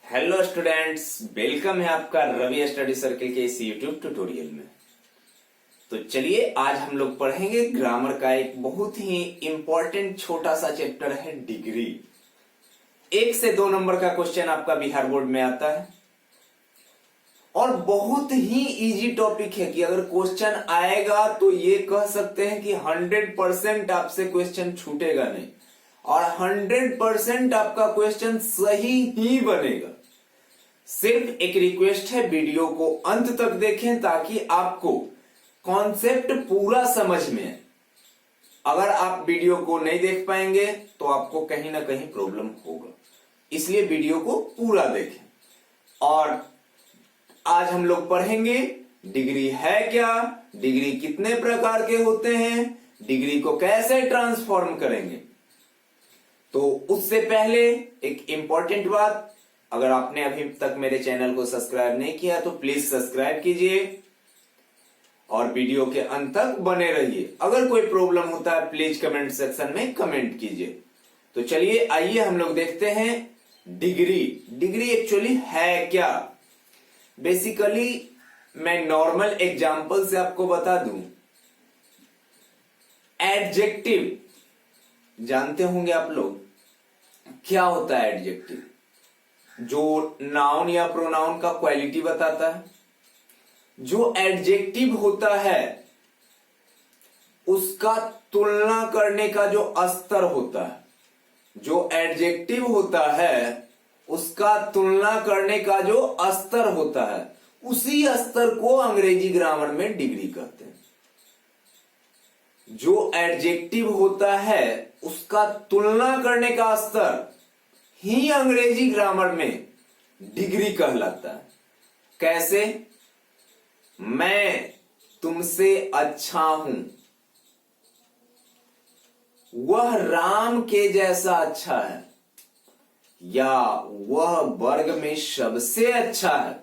Hello students, welcome है आपका Ravi study circle के इस यूट्यूब ट्यूटोरियल में। तो चलिए आज हम लोग पढ़ेंगे ग्रामर का एक बहुत ही इंपॉर्टेंट छोटा सा चैप्टर है डिग्री। 1 से 2 नंबर का क्वेश्चन आपका बिहार बोर्ड में आता है और बहुत ही इजी टॉपिक है कि अगर क्वेश्चन आएगा तो ये कह सकते हैं कि 100% आपसे क्वेश्चन छूटेगा नहीं और 100% आपका क्वेश्चन सही ही बनेगा। सिर्फ एक रिक्वेस्ट है, वीडियो को अंत तक देखें ताकि आपको कॉन्सेप्ट पूरा समझ में आए। अगर आप वीडियो को नहीं देख पाएंगे तो आपको कहीं ना कहीं प्रॉब्लम होगा, इसलिए वीडियो को पूरा देखें। और आज हम लोग पढ़ेंगे डिग्री है क्या, डिग्री कितने प्रकार के होते हैं, डिग्री को कैसे ट्रांसफॉर्म करेंगे। तो उससे पहले एक इंपॉर्टेंट बात, अगर आपने अभी तक मेरे चैनल को सब्सक्राइब नहीं किया तो प्लीज सब्सक्राइब कीजिए और वीडियो के अंत तक बने रहिए। अगर कोई प्रॉब्लम होता है प्लीज कमेंट सेक्शन में कमेंट कीजिए। तो चलिए आइए हम लोग देखते हैं डिग्री। डिग्री एक्चुअली है क्या। बेसिकली मैं नॉर्मल एग्जांपल से आपको बता दूं। एडजेक्टिव जानते होंगे आप लोग, क्या होता है एडजेक्टिव? जो नाउन या प्रोनाउन का क्वालिटी बताता है। जो एडजेक्टिव होता है उसका तुलना करने का जो स्तर होता है, जो एडजेक्टिव होता है उसका तुलना करने का जो स्तर होता है, उसी स्तर को अंग्रेजी ग्रामर में डिग्री कहते हैं। जो एडजेक्टिव होता है उसका तुलना करने का स्तर ही अंग्रेजी ग्रामर में डिग्री कहलाता है। कैसे? मैं तुमसे अच्छा हूं, वह राम के जैसा अच्छा है, या वह वर्ग में सबसे अच्छा है।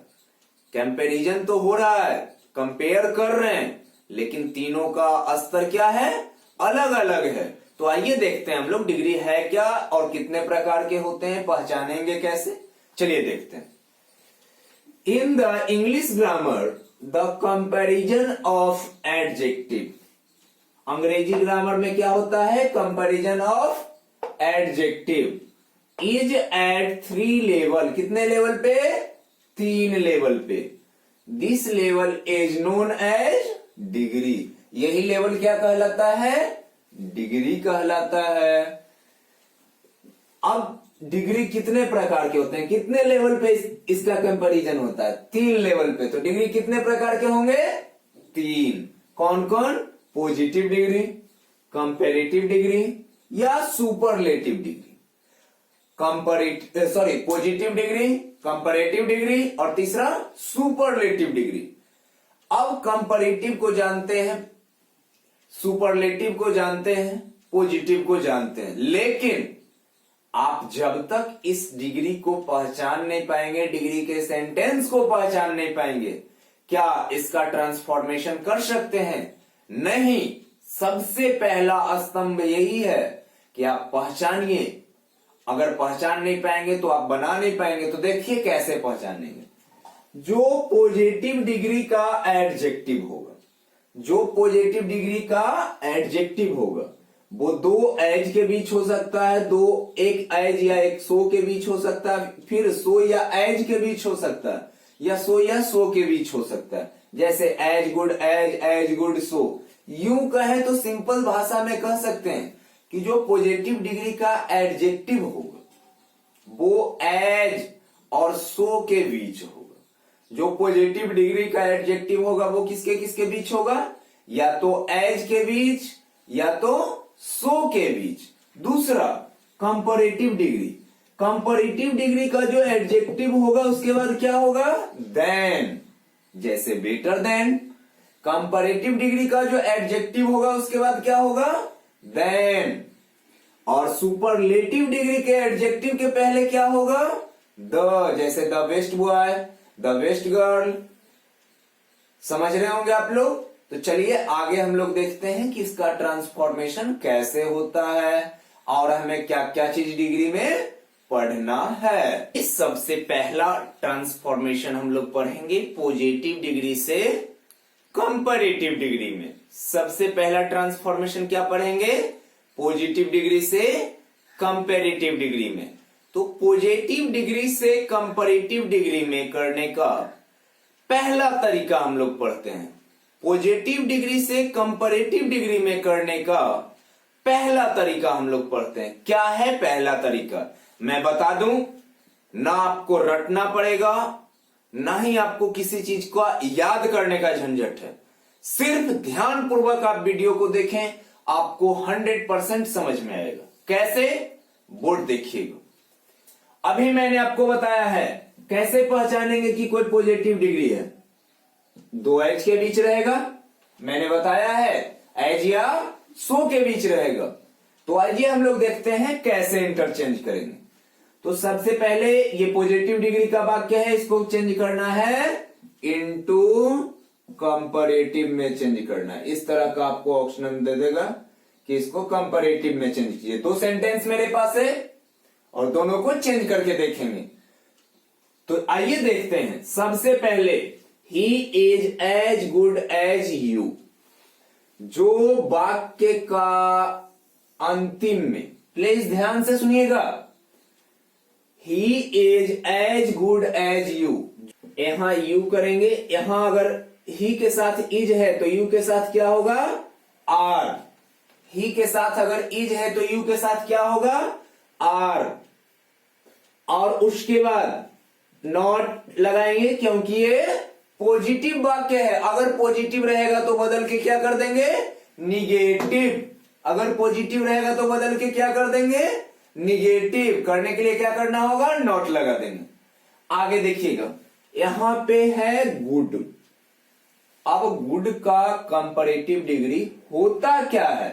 कंपैरिजन तो हो रहा है, कंपेयर कर रहे हैं, लेकिन तीनों का स्तर क्या है? अलग अलग है। तो आइए देखते हैं हम लोग डिग्री है क्या और कितने प्रकार के होते हैं, पहचानेंगे कैसे। चलिए देखते हैं। In the English grammar the comparison of adjective. अंग्रेजी ग्रामर में क्या होता है? Comparison of adjective is at 3 level. कितने लेवल पे? 3 लेवल पे। This level is known as degree. यही लेवल क्या कहलाता है? डिग्री कहलाता है। अब डिग्री कितने प्रकार के होते हैं, कितने लेवल पे इसका कंपैरिजन होता है? 3 लेवल पे। तो डिग्री कितने प्रकार के होंगे? 3। कौन कौन? पॉजिटिव डिग्री, कंपैरेटिव डिग्री या superlative degree. Positive degree, comparative degree और तीसरा सुपरलेटिव डिग्री। अब कंपैरेटिव को जानते हैं, सुपरलेटिव को जानते हैं, पॉजिटिव को जानते हैं, लेकिन आप जब तक इस डिग्री को पहचान नहीं पाएंगे, डिग्री के सेंटेंस को पहचान नहीं पाएंगे, क्या इसका ट्रांसफॉर्मेशन कर सकते हैं? नहीं। सबसे पहला स्तंभ यही है कि आप पहचानिए। अगर पहचान नहीं पाएंगे तो आप बना नहीं पाएंगे। तो देखिए कैसे पहचानेंगे। जो पॉजिटिव डिग्री का एडजेक्टिव होगा, जो पॉजिटिव डिग्री का एडजेक्टिव होगा, वो 2 एज के बीच हो सकता है, एक एज या एक सो के बीच हो सकता है, फिर सो या एज के बीच हो सकता है, या सो के बीच हो सकता है। जैसे एज गुड सो। यूं कहे तो सिंपल भाषा में कह सकते हैं कि जो पॉजिटिव डिग्री का एडजेक्टिव होगा वो एज और सो के बीच होगा। जो पॉजिटिव डिग्री का एडजेक्टिव होगा वो किसके किसके बीच होगा? या तो एज के बीच या तो सो के बीच। दूसरा कंपैरेटिव डिग्री। कंपैरेटिव डिग्री का जो एडजेक्टिव होगा उसके बाद क्या होगा? देन। जैसे बेटर देन। कंपैरेटिव डिग्री का जो एडजेक्टिव होगा उसके बाद क्या होगा? देन। और सुपरलेटिव डिग्री के एडजेक्टिव के पहले क्या होगा? द। जैसे the best boy, the best girl. समझ रहे होंगे आप लोग। तो चलिए आगे हम लोग देखते हैं कि इसका ट्रांसफॉर्मेशन कैसे होता है और हमें क्या क्या चीज डिग्री में पढ़ना है। इस सबसे पहला ट्रांसफॉर्मेशन हम लोग पढ़ेंगे पॉजिटिव डिग्री से कंपैरेटिव डिग्री में। सबसे पहला ट्रांसफॉर्मेशन क्या पढ़ेंगे? पॉजिटिव डिग्री से कंपैरेटिव डिग्री में। तो पॉजिटिव डिग्री से कंपैरेटिव डिग्री में करने का पहला तरीका हम लोग पढ़ते हैं। पॉजिटिव डिग्री से कंपैरेटिव डिग्री में करने का पहला तरीका हम लोग पढ़ते हैं। क्या है पहला तरीका? मैं बता दूं, ना आपको रटना पड़ेगा, ना ही आपको किसी चीज का याद करने का झंझट है। सिर्फ ध्यान पूर्वक आप वीडियो को देखें, आपको 100% समझ में आएगा। कैसे? बोर्ड देखिएगा। अभी मैंने आपको बताया है कैसे पहचानेंगे कि कोई पॉजिटिव डिग्री है। दो एज के बीच रहेगा, मैंने बताया है एज या सो के बीच रहेगा। तो आइए हम लोग देखते हैं कैसे इंटरचेंज करेंगे। तो सबसे पहले ये पॉजिटिव डिग्री का वाक्य है, इसको चेंज करना है इनटू कंपैरेटिव में चेंज करना है। इस तरह का आपको ऑप्शन दे देगा कि इसको कंपैरेटिव में चेंज कीजिए। दो सेंटेंस मेरे पास है और दोनों को चेंज करके देखेंगे। तो आइए देखते हैं। सबसे पहले he is as good as you, जो वाक्य का अंतिम में, प्लीज ध्यान से सुनिएगा, he is as good as you, यहां यू करेंगे। यहां अगर ही के साथ इज है तो यू के साथ क्या होगा? आर। ही के साथ अगर इज है तो यू के साथ क्या होगा? आर। और उसके बाद नॉट लगाएंगे क्योंकि ये पॉजिटिव वाक्य है। अगर पॉजिटिव रहेगा तो बदल के क्या कर देंगे? निगेटिव। अगर पॉजिटिव रहेगा तो बदल के क्या कर देंगे? निगेटिव। करने के लिए क्या करना होगा? नॉट लगा देंगे। आगे देखिएगा, यहां पे है गुड। अब गुड का कंपैरेटिव डिग्री होता क्या है?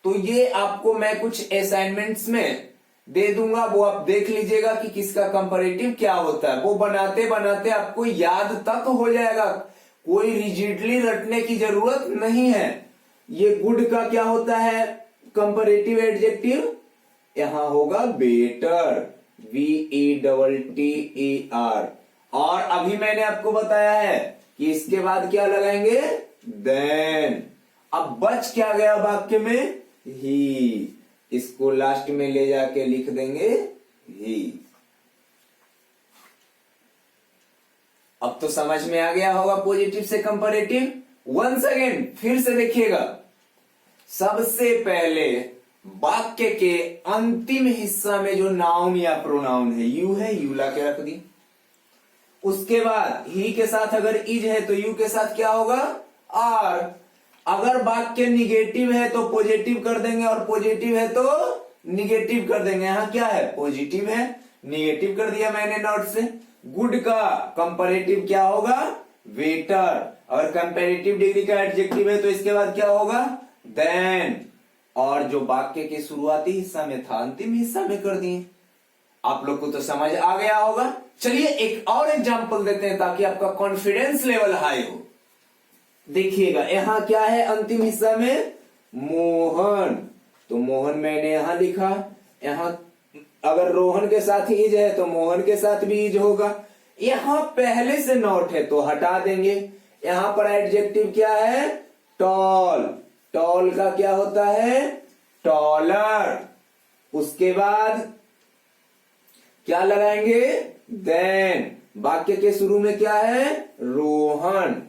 तो ये आपको मैं कुछ असाइनमेंट्स में दे दूंगा, वो आप देख लीजिएगा कि किसका कंपैरेटिव क्या होता है। वो बनाते बनाते आपको याद तक हो जाएगा, कोई रिजिडली रटने की जरूरत नहीं है। ये गुड का क्या होता है कंपैरेटिव एडजेक्टिव? यहां होगा बेटर, VETTER। और अभी मैंने आपको बताया है कि इसके बाद क्या लगाएंगे? देन। अब बच क्या गया वाक्य में? ही। इसको लास्ट में ले जाके लिख देंगे ही। अब तो समझ में आ गया होगा पॉजिटिव से कंपैरेटिव। वंस अगेन फिर से देखिएगा। सबसे पहले वाक्य के अंतिम हिस्सा में जो नाउन या प्रोनाउन है, यू है, यू ला के रख दी। उसके बाद ही के साथ अगर इज है तो यू के साथ क्या होगा? आर। अगर वाक्य निगेटिव है तो पॉजिटिव कर देंगे और पॉजिटिव है तो निगेटिव कर देंगे। यहां क्या है? पॉजिटिव है, निगेटिव कर दिया मैंने नोट से। गुड का कंपैरेटिव क्या होगा? बेटर। अगर कंपैरेटिव डिग्री का एडजेक्टिव है तो इसके बाद क्या होगा? देन। और जो वाक्य के शुरुआती हिस्सा में था अंतिम हिस्सा में कर दिए। आप लोग को तो समझ आ गया होगा। चलिए एक और एग्जांपल देते हैं ताकि आपका कॉन्फिडेंस लेवल हाई हो। देखिएगा यहां क्या है अंतिम हिस्सा में? मोहन। तो मोहन मैंने यहां लिखा। यहां अगर रोहन के साथ इज है तो मोहन के साथ भी इज होगा। यहां पहले से नॉट है तो हटा देंगे। यहां पर एडजेक्टिव क्या है? टॉल। टॉल का क्या होता है? टॉलर। उसके बाद क्या लगाएंगे? देन। वाक्य के शुरू में क्या है? रोहन।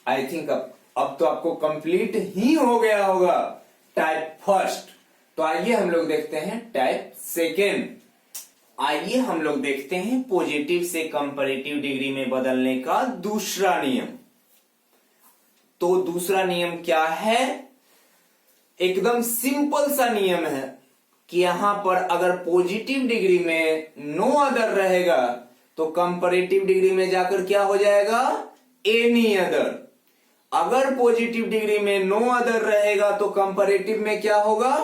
आई थिंक अब तो आपको कंप्लीट ही हो गया होगा टाइप फर्स्ट। तो आइए हम लोग देखते हैं टाइप सेकेंड। आइए हम लोग देखते हैं पॉजिटिव से कंपैरेटिव डिग्री में बदलने का दूसरा नियम। तो दूसरा नियम क्या है? एकदम सिंपल सा नियम है कि यहां पर अगर पॉजिटिव डिग्री में नो अदर रहेगा तो कंपैरेटिव डिग्री में जाकर क्या हो जाएगा? Any other. अगर पॉजिटिव डिग्री में नो अदर रहेगा तो कंपैरेटिव में क्या होगा?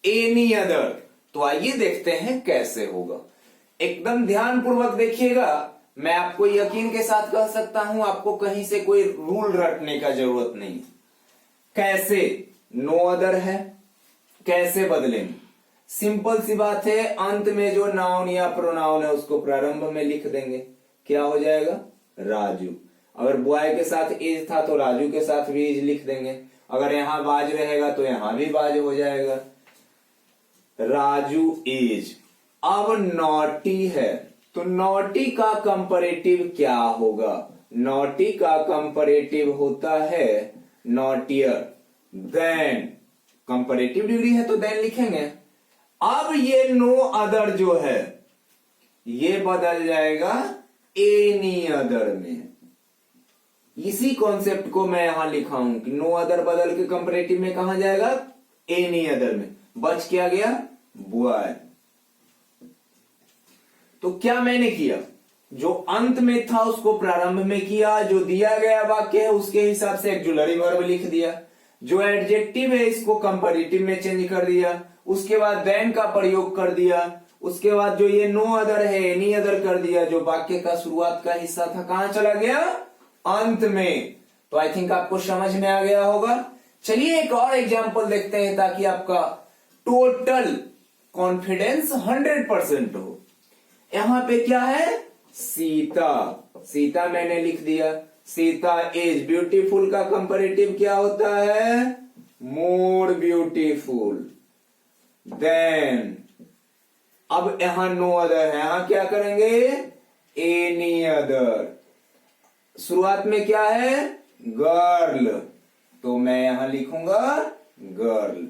Any other. तो आइए देखते हैं कैसे होगा। एकदम ध्यान पूर्वक देखिएगा। मैं आपको यकीन के साथ कह सकता हूं आपको कहीं से कोई रूल रटने का जरूरत नहीं। कैसे? नो अदर है, कैसे बदलेंगे? सिंपल सी बात है, अंत में जो नाउन या प्रोनाउन है उसको प्रारंभ में लिख देंगे। क्या हो जाएगा? राजू। अगर बॉय के साथ एज था तो राजू के साथ भी एज लिख देंगे। अगर यहां बाज रहेगा तो यहां भी बाज हो जाएगा। राजू एज। अब नॉटी है तो नॉटी का कंपैरेटिव क्या होगा? नॉटी का कंपैरेटिव होता है नॉटियर। देन कंपैरेटिव डिग्री है तो देन लिखेंगे। अब ये नो अदर जो है ये बदल जाएगा एनी अदर में। इसी कॉन्सेप्ट को मैं यहां लिखा हूं कि नो अदर बदल के कंपैरेटिव में कहा जाएगा? एनी अदर में। बच क्या गया? बॉय। तो क्या मैंने किया? जो अंत में था उसको प्रारंभ में किया, जो दिया गया वाक्य है उसके हिसाब से एक्जुलरी वर्ब लिख दिया, जो एडजेक्टिव है इसको कंपैरेटिव में चेंज कर दिया, उसके बाद देन का प्रयोग कर दिया, उसके बाद जो ये नो अदर है एनी अदर कर दिया, जो वाक्य का शुरुआत का हिस्सा था कहां चला गया? अंत में। तो आई थिंक आपको समझ में आ गया होगा। चलिए एक और एग्जांपल देखते हैं ताकि आपका टोटल कॉन्फिडेंस 100% हो। यहां पे क्या है? सीता। सीता मैंने लिख दिया। सीता इज ब्यूटीफुल का कंपैरेटिव क्या होता है? More beautiful. देन अब यहां नो अदर है, यहां क्या करेंगे? Any other. शुरुआत में क्या है? गर्ल, तो मैं यहां लिखूंगा गर्ल।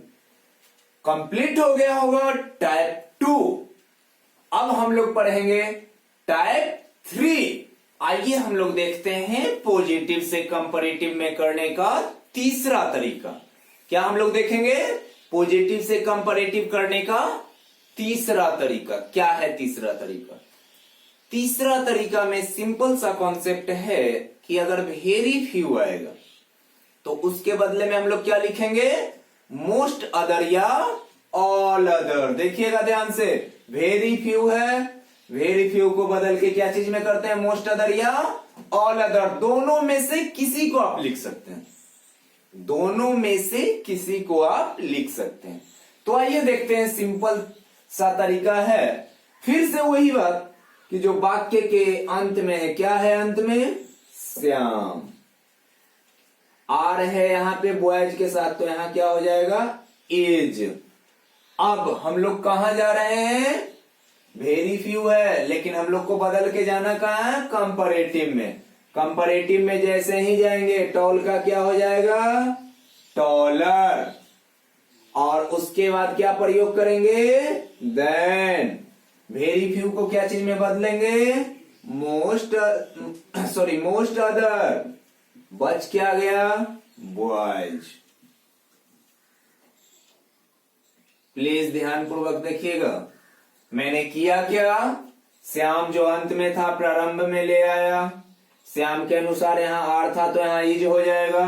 कंप्लीट हो गया होगा टाइप 2। अब हम लोग पढ़ेंगे टाइप 3। आइए हम लोग देखते हैं पॉजिटिव से कंपैरेटिव में करने का तीसरा तरीका। क्या हम लोग देखेंगे? पॉजिटिव से कंपैरेटिव करने का तीसरा तरीका। क्या है तीसरा तरीका? तीसरा तरीका में सिंपल सा कॉन्सेप्ट है कि अगर वेरी फ्यू आएगा तो उसके बदले में हम लोग क्या लिखेंगे? मोस्ट अदर या ऑल अदर। देखिएगा ध्यान से, वेरी फ्यू है, वेरी फ्यू को बदल के क्या चीज में करते हैं? मोस्ट अदर या ऑल अदर। दोनों में से किसी को आप लिख सकते हैं। दोनों में से किसी को आप लिख सकते हैं। तो आइए देखते हैं, सिंपल सा तरीका है। फिर से वही बात कि जो वाक्य के अंत में है, क्या है अंत में? श्याम। आर है यहां पे बॉयज के साथ, तो यहां क्या हो जाएगा? एज। अब हम लोग कहां जा रहे हैं? वेरी फ्यू है लेकिन हम लोग को बदल के जाना कहां है? कंपैरेटिव में। कंपैरेटिव में जैसे ही जाएंगे टॉल का क्या हो जाएगा? टॉलर। और उसके बाद क्या प्रयोग करेंगे? देन। वेरी फ्यू को क्या चीज में बदलेंगे? Most other. बच क्या गया? बॉयज। प्लीज ध्यान पूर्वक देखिएगा। मैंने किया क्या? श्याम जो अंत में था प्रारंभ में ले आया। श्याम के अनुसार यहां आर था तो यहां इज हो जाएगा।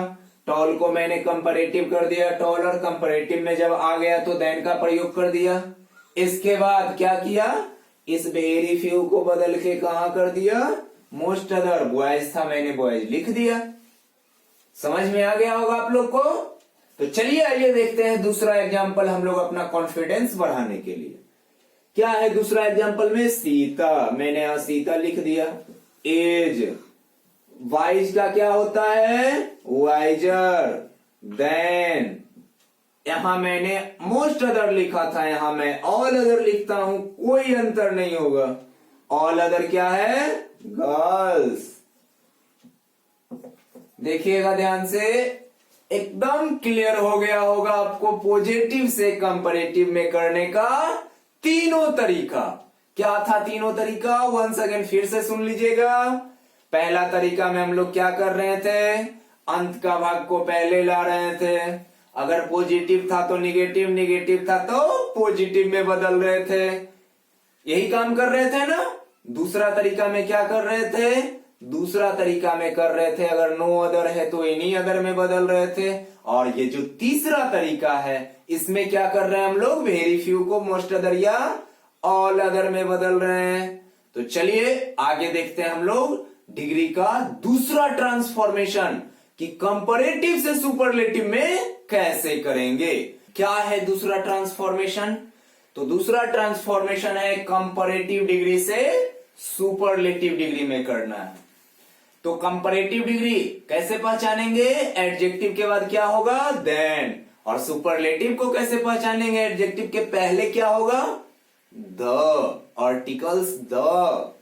टॉल को मैंने कंपैरेटिव कर दिया, टॉलर। कंपैरेटिव में जब आ गया तो देन का प्रयोग कर दिया। इसके बाद क्या किया? इस वेरी फ्यू को बदल के कहां कर दिया? Most other. बॉयज था, मैंने बॉयज लिख दिया। समझ में आ गया होगा आप लोग को। तो चलिए आइए देखते हैं दूसरा एग्जाम्पल हम लोग अपना कॉन्फिडेंस बढ़ाने के लिए। क्या है दूसरा एग्जाम्पल में? सीता। मैंने यहां सीता लिख दिया। एज। वाइज का क्या होता है? वाइजर। देन यहां मैंने मोस्ट अदर लिखा था, यहां मैं ऑल अदर लिखता हूं, कोई अंतर नहीं होगा। ऑल अदर क्या है? गर्ल्स। देखिएगा ध्यान से, एकदम क्लियर हो गया होगा आपको पॉजिटिव से कंपैरेटिव में करने का तीनों तरीका। क्या था तीनों तरीका? वंस अगेन फिर से सुन लीजिएगा। पहला तरीका में हम लोग क्या कर रहे थे? अंत का भाग को पहले ला रहे थे। अगर पॉजिटिव था तो निगेटिव, निगेटिव था तो पॉजिटिव में बदल रहे थे। यही काम कर रहे थे ना। दूसरा तरीका में क्या कर रहे थे? दूसरा तरीका में कर रहे थे अगर नो अदर है तो एनी अदर में बदल रहे थे। और ये जो तीसरा तरीका है इसमें क्या कर रहे हैं हम लोग? वेरी फ्यू को मोस्ट अदर या ऑल अदर में बदल रहे हैं। तो चलिए आगे देखते हैं हम लोग डिग्री का दूसरा ट्रांसफॉर्मेशन कि कंपैरेटिव से सुपरलेटिव में कैसे करेंगे। क्या है दूसरा ट्रांसफॉर्मेशन? तो दूसरा ट्रांसफॉर्मेशन है कंपैरेटिव डिग्री से सुपरलेटिव डिग्री में करना है। तो कंपैरेटिव डिग्री कैसे पहचानेंगे? एडजेक्टिव के बाद क्या होगा? देन। और सुपरलेटिव को कैसे पहचानेंगे? एडजेक्टिव के पहले क्या होगा? The, articles the.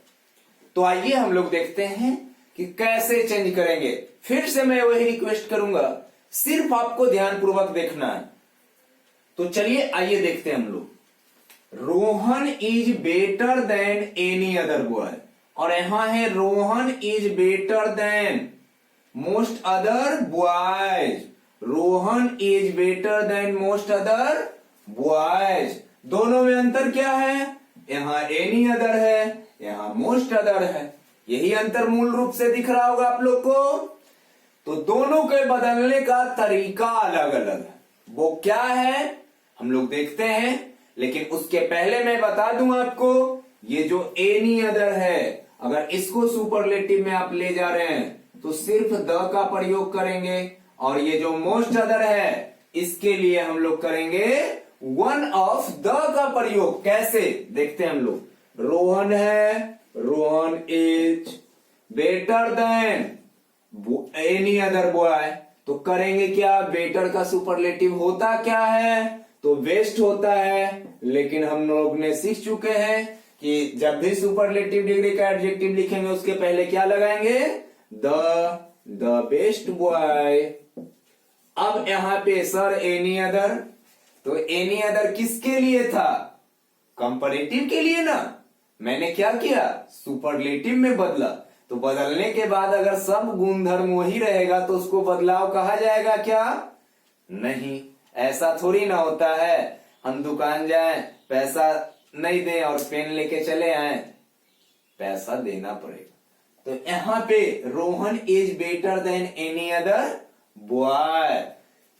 तो आइए हम लोग देखते हैं कि कैसे चेंज करेंगे। फिर से मैं वही रिक्वेस्ट करूंगा, सिर्फ आपको ध्यानपूर्वक देखना है। तो चलिए आइए देखते हैं हम लोग। Rohan is better than any other boy, और यहां है Rohan is better than most other boys. Rohan is better than most other boys. दोनों में अंतर क्या है? यहां एनी अदर है, यहां मोस्ट अदर है। यही अंतर मूल रूप से दिख रहा होगा आप लोग को। तो दोनों के बदलने का तरीका अलग अलग है। वो क्या है हम लोग देखते हैं, लेकिन उसके पहले मैं बता दूं आपको, ये जो एनी अदर है, अगर इसको सुपरलेटिव में आप ले जा रहे हैं तो सिर्फ द का प्रयोग करेंगे, और ये जो मोस्ट अदर है इसके लिए हम लोग करेंगे वन ऑफ द का प्रयोग। कैसे देखते हैं हम लोग। रोहन है, Rohan is better than any other boy, तो करेंगे क्या? बेटर का सुपरलेटिव होता क्या है? तो बेस्ट होता है। लेकिन हम लोग ने सीख चुके हैं कि जब भी सुपरलेटिव डिग्री का एडजेक्टिव लिखेंगे उसके पहले क्या लगाएंगे? The best boy. अब यहां पे सर एनी अदर, तो एनी अदर किसके लिए था? कंपैरेटिव के लिए ना। मैंने क्या किया? सुपरलेटिव में बदला। तो बदलने के बाद अगर सब गुणधर्म वही रहेगा तो उसको बदलाव कहा जाएगा क्या? नहीं, ऐसा थोड़ी ना होता है। हम दुकान जाएं, पैसा नहीं दें और पेन लेके चले आए, पैसा देना पड़ेगा। तो यहां पे Rohan is better than any other boy,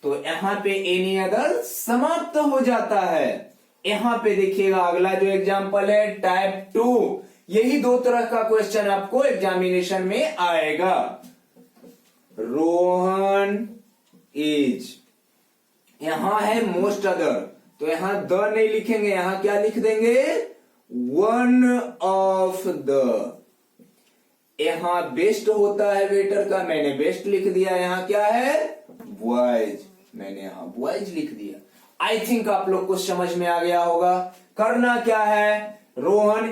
तो यहां पे एनी अदर समाप्त हो जाता है। यहां पे देखिएगा अगला जो एग्जांपल है टाइप 2, यही दो तरह का क्वेश्चन आपको एग्जामिनेशन में आएगा। रोहन इज, यहां है मोस्ट अदर, तो यहां द नहीं लिखेंगे, यहां क्या लिख देंगे? One of the. यहां बेस्ट होता है वेटर का, मैंने बेस्ट लिख दिया। यहां क्या है? बॉयज, मैंने यहां बॉयज लिख दिया। आई थिंक आप लोग को समझ में आ गया होगा। करना क्या है? रोहन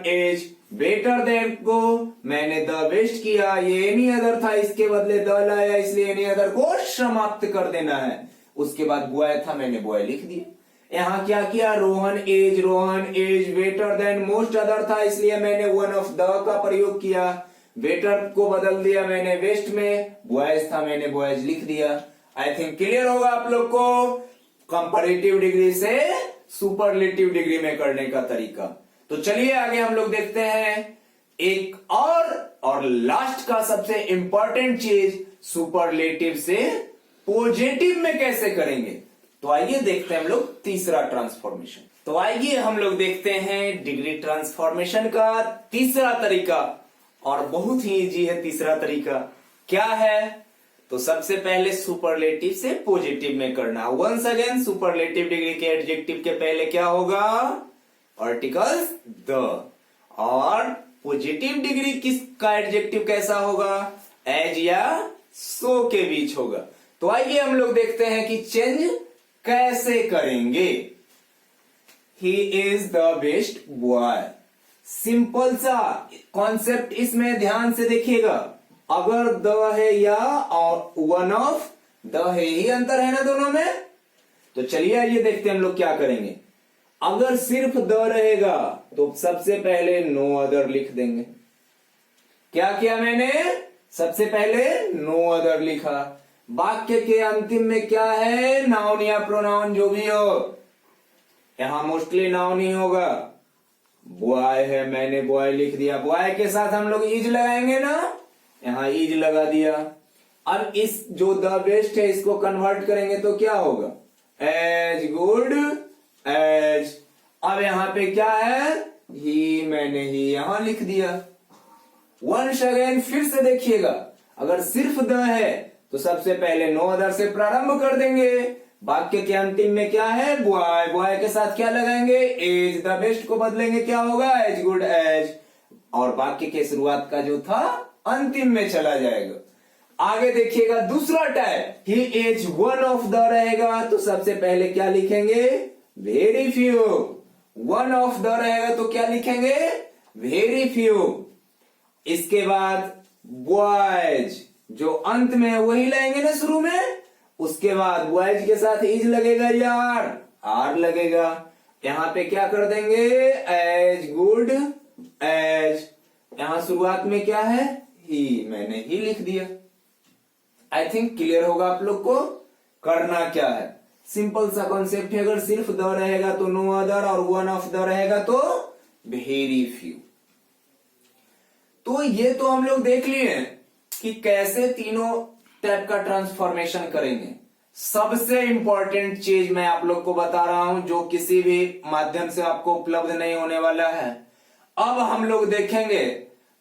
इज बेटर देन को मैंने द बेस्ट किया, ये एनी अदर था, इसके बदले द लाया, इसलिए एनी अदर को समाप्त कर देना है। उसके बाद बॉय था, मैंने बॉय लिख दिया। यहां क्या किया? Rohan is better than most other था, इसलिए मैंने वन ऑफ द का प्रयोग किया। बेटर को बदल दिया मैंने बेस्ट में, बॉयज था, मैंने बॉयज लिख दिया। आई थिंक क्लियर होगा आप लोग को कंपैरेटिव डिग्री से सुपरलेटिव डिग्री में करने का तरीका। तो चलिए आगे हम लोग देखते हैं एक और लास्ट का सबसे इंपॉर्टेंट चीज, सुपरलेटिव से पॉजिटिव में कैसे करेंगे। तो आइए देखते हैं हम लोग तीसरा ट्रांसफॉर्मेशन। तो आइए हम लोग देखते हैं डिग्री ट्रांसफॉर्मेशन का तीसरा तरीका, और बहुत ही इजी है तीसरा तरीका। क्या है? तो सबसे पहले सुपरलेटिव से पॉजिटिव में करना। वंस अगेन सुपरलेटिव डिग्री के एडजेक्टिव के पहले क्या होगा? Articles the. और पॉजिटिव डिग्री किसका एडजेक्टिव कैसा होगा? एज या सो के बीच होगा। तो आइए हम लोग देखते हैं कि चेंज कैसे करेंगे। He is the best boy. Simple सा कॉन्सेप्ट, इसमें ध्यान से देखिएगा। अगर द है या और वन ऑफ द है, ही अंतर है ना दोनों में। तो चलिए आइए देखते हैं हम लोग क्या करेंगे। अगर सिर्फ द रहेगा तो सबसे पहले नो अदर लिख देंगे। क्या किया मैंने? सबसे पहले नो अदर लिखा। वाक्य के अंतिम में क्या है? नाउन या प्रोनाउन जो भी हो, यहां मोस्टली नाउन ही होगा। बॉय है, मैंने बॉय लिख दिया। बॉय के साथ हम लोग इज लगाएंगे ना, यहां इज लगा दिया। अब इस जो द बेस्ट है इसको कन्वर्ट करेंगे तो क्या होगा? As good as. अब यहां पे क्या है? ही, मैंने ही यहां लिख दिया। वंस अगेन फिर से देखिएगा, अगर सिर्फ द है तो सबसे पहले नो अदर से प्रारंभ कर देंगे। वाक्य के अंतिम में क्या है, बॉय, बॉय के साथ क्या लगाएंगे, एज, द बेस्ट को बदलेंगे, क्या होगा, एज गुड एज, और वाक्य के शुरुआत का जो था अंतिम में चला जाएगा। आगे देखिएगा दूसरा type, he is one of the रहेगा तो सबसे पहले क्या लिखेंगे, very few. One of the रहेगा तो क्या लिखेंगे, वेरी फ्यू। इसके बाद बॉयज, जो अंत में है वही लाएंगे ना शुरू में, उसके बाद बॉयज के साथ इज लगेगा यार, आर लगेगा। यहां पे क्या कर देंगे, एज गुड एज, यहां शुरुआत में क्या है, ही, मैंने ही लिख दिया। आई थिंक क्लियर होगा आप लोग को करना क्या है। सिंपल सा कॉन्सेप्ट है, अगर सिर्फ द रहेगा तो नो अदर, और वन ऑफ द रहेगा तो वेरी फ्यू। तो ये तो हम लोग देख लिए कि कैसे तीनों टाइप का ट्रांसफॉर्मेशन करेंगे। सबसे इंपॉर्टेंट चीज मैं आप लोग को बता रहा हूं, जो किसी भी माध्यम से आपको उपलब्ध नहीं होने वाला है। अब हम लोग देखेंगे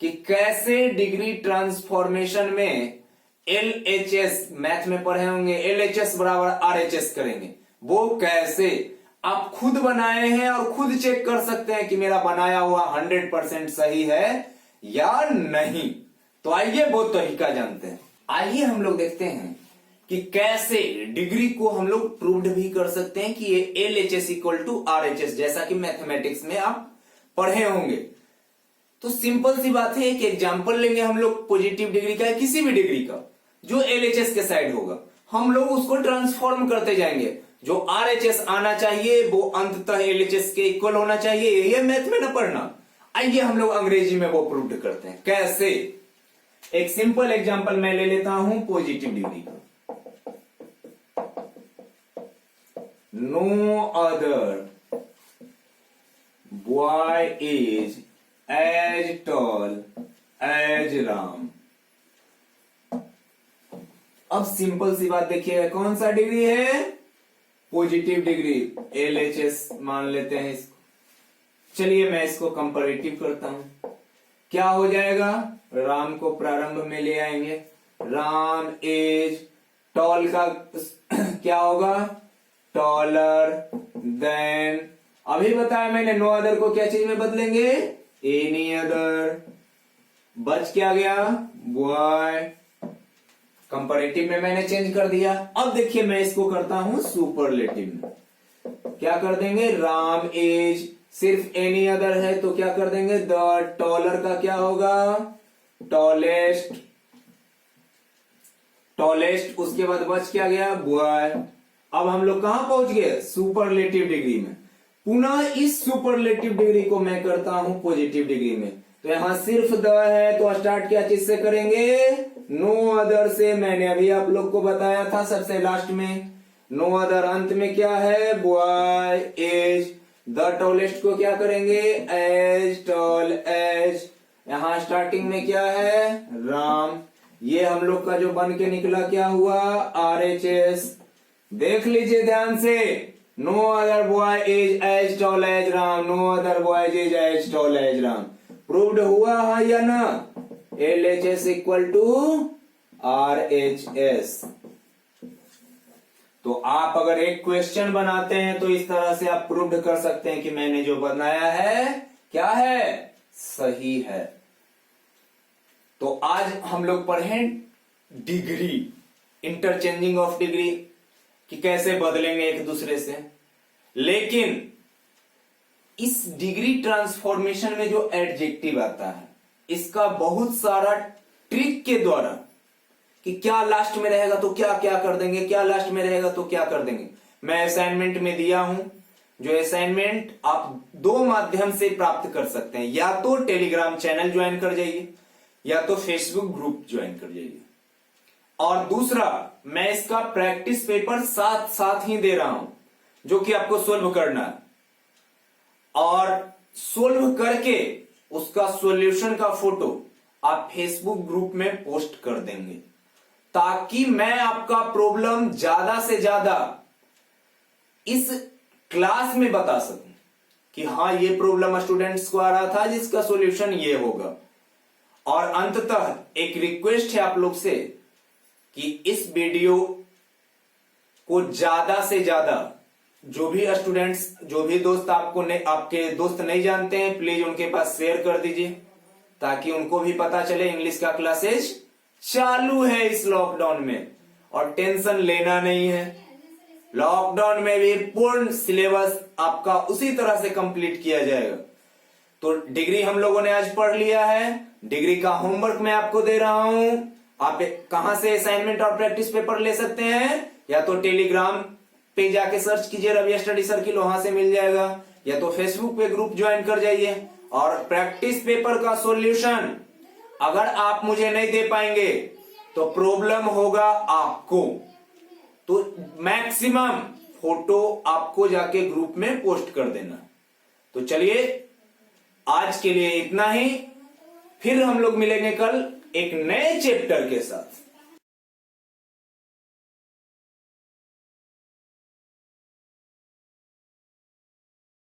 कि कैसे डिग्री ट्रांसफॉर्मेशन में LHS, मैथ में पढ़े होंगे, LHS बराबर RHS करेंगे। वो कैसे आप खुद बनाए हैं और खुद चेक कर सकते हैं कि मेरा बनाया हुआ 100% सही है या नहीं। तो आइए वो तरीका जानते हैं। आइए हम लोग देखते हैं कि कैसे डिग्री को हम लोग प्रूव्ड भी कर सकते हैं कि ये LHS इक्वल टू RHS, जैसा कि मैथमेटिक्स में आप पढ़े होंगे। तो सिंपल सी बात है, एक एग्जांपल लेंगे हम लोग पॉजिटिव डिग्री का, किसी भी डिग्री का जो LHS के साइड होगा, हम लोग उसको ट्रांसफॉर्म करते जाएंगे। जो RHS आना चाहिए वो अंततः LHS के इक्वल होना चाहिए, यही है मैथ में ना पढ़ना। आइए हम लोग अंग्रेजी में वो प्रूव्ड करते हैं कैसे। एक सिंपल एग्जांपल मैं ले लेता हूं पॉजिटिव डिग्री का। No other boy is as tall as Ram. अब सिंपल सी बात देखिए, कौन सा डिग्री है, पॉजिटिव डिग्री, LHS मान लेते हैं इसको। चलिए मैं इसको कंपैरेटिव करता हूं, क्या हो जाएगा, राम को प्रारंभ में ले आएंगे, राम एज, टॉल का क्या होगा, टॉलर देन, अभी बताया मैंने नो अदर को क्या चीज में बदलेंगे, एनी अदर, बच क्या गया, बॉय, कंपैरेटिव में मैंने चेंज कर दिया। अब देखिए मैं इसको करता हूं सुपरलेटिव में, क्या कर देंगे, राम एज, सिर्फ एनी अदर है तो क्या कर देंगे, द, टॉलर का क्या होगा, टॉलेस्ट, टॉलेस्ट, उसके बाद बच क्या गया, बॉय। अब हम लोग कहां पहुंच गए, सुपरलेटिव डिग्री में। पुनः इस सुपरलेटिव डिग्री को मैं करता हूं पॉजिटिव डिग्री में। तो यहां सिर्फ द है तो स्टार्ट क्या चीज से करेंगे, नो अदर से। मैंने अभी आप लोग को बताया था सबसे लास्ट में, नो अदर अंत में क्या है, बॉय एज, द टॉलेस्ट को क्या करेंगे, एज टॉल एज, यहां स्टार्टिंग में क्या है, राम। ये हम लोग का जो बन के निकला क्या हुआ, RHS। देख लीजिए ध्यान से, no other boy as as tall as Ram, no other boy as as tall as Ram. Proved हुआ है या ना, LHS इक्वल टू RHS। तो आप अगर एक क्वेश्चन बनाते हैं तो इस तरह से आप प्रूव्ड कर सकते हैं कि मैंने जो बनाया है क्या है, सही है। तो आज हम लोग पढ़े डिग्री, इंटरचेंजिंग ऑफ डिग्री, कि कैसे बदलेंगे एक दूसरे से। लेकिन इस डिग्री ट्रांसफॉर्मेशन में जो एडजेक्टिव आता है, इसका बहुत सारा ट्रिक के द्वारा, कि क्या लास्ट में रहेगा तो क्या क्या कर देंगे, क्या लास्ट में रहेगा तो क्या कर देंगे, मैं असाइनमेंट में दिया हूं। जो असाइनमेंट आप दो माध्यम से प्राप्त कर सकते हैं, या तो टेलीग्राम चैनल ज्वाइन कर जाइए या तो फेसबुक ग्रुप ज्वाइन कर जाइए। और दूसरा, मैं इसका प्रैक्टिस पेपर साथ साथ ही दे रहा हूं, जो कि आपको सोल्व करना है, और सोल्व करके उसका सॉल्यूशन का फोटो आप फेसबुक ग्रुप में पोस्ट कर देंगे, ताकि मैं आपका प्रॉब्लम ज्यादा से ज्यादा इस क्लास में बता सकूं कि हाँ ये प्रॉब्लम स्टूडेंट्स को आ रहा था जिसका सॉल्यूशन ये होगा। और अंततः एक रिक्वेस्ट है आप लोग से कि इस वीडियो को ज्यादा से ज्यादा, जो भी स्टूडेंट्स, जो भी दोस्त आपके दोस्त नहीं जानते हैं, प्लीज उनके पास शेयर कर दीजिए, ताकि उनको भी पता चले इंग्लिश का क्लासेज चालू है इस लॉकडाउन में। और टेंशन लेना नहीं है, लॉकडाउन में भी पूर्ण सिलेबस आपका उसी तरह से कंप्लीट किया जाएगा। तो डिग्री हम लोगों ने आज पढ़ लिया है, डिग्री का होमवर्क मैं आपको दे रहा हूं। आप कहां से असाइनमेंट और प्रैक्टिस पेपर ले सकते हैं? या तो टेलीग्राम पे जाके सर्च कीजिए रवि स्टडी सर्किल, वहां से मिल जाएगा, या तो फेसबुक पे ग्रुप ज्वाइन कर जाइए। और प्रैक्टिस पेपर का सॉल्यूशन अगर आप मुझे नहीं दे पाएंगे तो प्रॉब्लम होगा आपको। तो मैक्सिमम फोटो आपको जाके ग्रुप में पोस्ट कर देना। तो चलिए आज के लिए इतना ही, फिर हम लोग मिलेंगे कल एक नए चैप्टर के साथ।